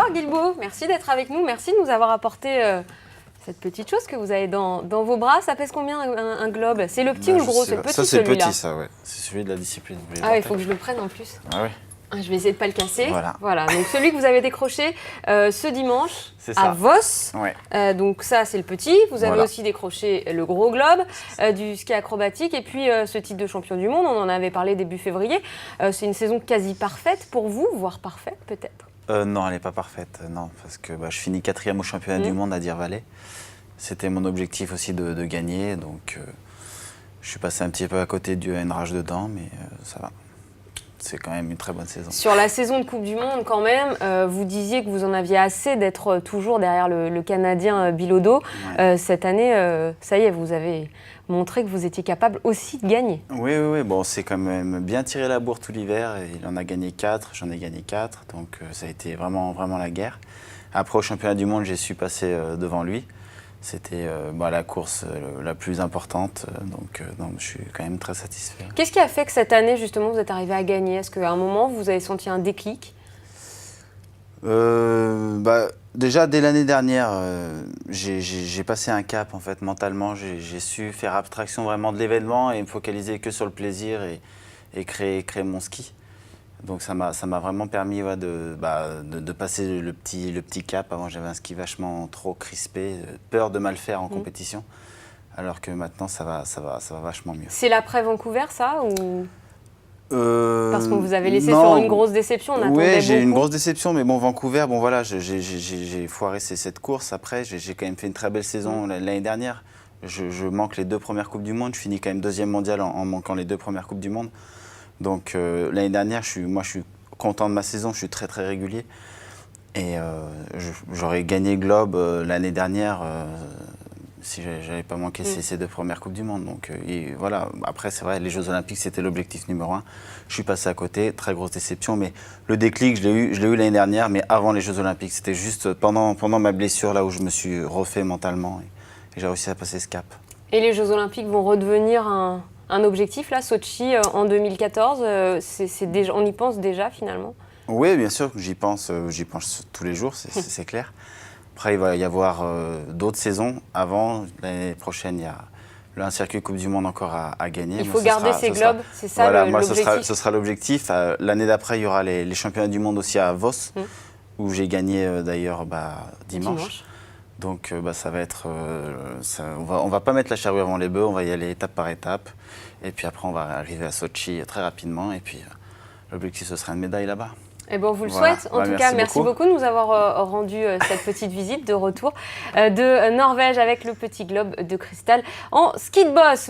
Bonsoir Guilbaud, merci d'être avec nous, merci de nous avoir apporté cette petite chose que vous avez dans vos bras. Ça pèse combien un globe? C'est le petit ou le gros? C'est le petit, ça, c'est le celui-là. petit, ça, ouais. C'est celui de la discipline. Ah, il faut que je le prenne en plus. Ah oui. Je vais essayer de ne pas le casser. Voilà. Donc celui que vous avez décroché ce dimanche à Vos. Ouais. Donc ça, c'est le petit. Vous avez aussi décroché le gros globe du ski acrobatique. Et puis ce titre de champion du monde, on en avait parlé début février. C'est une saison quasi parfaite pour vous, voire parfaite peut-être? Non, elle n'est pas parfaite, non. Parce que je finis 4e au championnat du monde à Deer Valley. C'était mon objectif aussi de gagner. Donc je suis passé un petit peu à côté d'une rage dedans, mais ça va. C'est quand même une très bonne saison. Sur la saison de Coupe du Monde, quand même, vous disiez que vous en aviez assez d'être toujours derrière le Canadien Bilodeau. Ouais. Cette année, ça y est, vous avez montré que vous étiez capable aussi de gagner. Oui. Bon, c'est quand même bien tiré la bourre tout l'hiver. Il en a gagné 4, j'en ai gagné 4. Donc ça a été vraiment la guerre. Après, au championnat du monde, j'ai su passer devant lui. C'était la course la plus importante, donc je suis quand même très satisfait. Qu'est-ce qui a fait que cette année, justement, vous êtes arrivé à gagner? Est-ce qu'à un moment, vous avez senti un déclic? Déjà, dès l'année dernière, j'ai passé un cap, en fait, mentalement. J'ai su faire abstraction vraiment de l'événement et me focaliser que sur le plaisir et créer mon ski. Donc ça m'a vraiment permis de passer le petit cap. Avant, j'avais un ski vachement trop crispé, peur de mal faire en compétition, alors que maintenant ça va vachement mieux. C'est l'après Vancouver, ça, ou parce qu'on vous avait laissé sur une grosse déception? Oui, j'ai une grosse déception, mais bon, Vancouver, j'ai foiré cette course. Après, j'ai quand même fait une très belle saison l'année dernière. Je manque les 2 premières Coupes du Monde. Je finis quand même 2e mondial en manquant les 2 premières Coupes du Monde. Donc l'année dernière, je suis content de ma saison, je suis très régulier. Et j'aurais gagné Globe l'année dernière si je n'avais pas manqué ces 2 premières Coupes du Monde. Donc voilà, après c'est vrai, les Jeux Olympiques c'était l'objectif numéro 1. Je suis passé à côté, très grosse déception, mais le déclic je l'ai eu l'année dernière, mais avant les Jeux Olympiques. C'était juste pendant ma blessure là où je me suis refait mentalement et j'ai réussi à passer ce cap. Et les Jeux Olympiques vont redevenir un objectif, là, Sochi en 2014, déjà, on y pense déjà finalement? Oui, bien sûr, j'y pense tous les jours, c'est clair. Après, il va y avoir d'autres saisons avant. L'année prochaine, il y a un circuit Coupe du Monde encore à gagner. Il faut garder ces globes, c'est ça l'objectif? Voilà, ce sera l'objectif. L'année d'après, il y aura les championnats du monde aussi à Vos, où j'ai gagné d'ailleurs dimanche. Donc ça va être, on va pas mettre la charrue avant les bœufs, on va y aller étape par étape. Et puis après, on va arriver à Sochi très rapidement. Et puis l'objectif, ce sera une médaille là-bas. Eh ben, on vous le souhaite. En tout cas, merci beaucoup de nous avoir rendu cette petite visite de retour de Norvège avec le petit globe de cristal en ski de boss.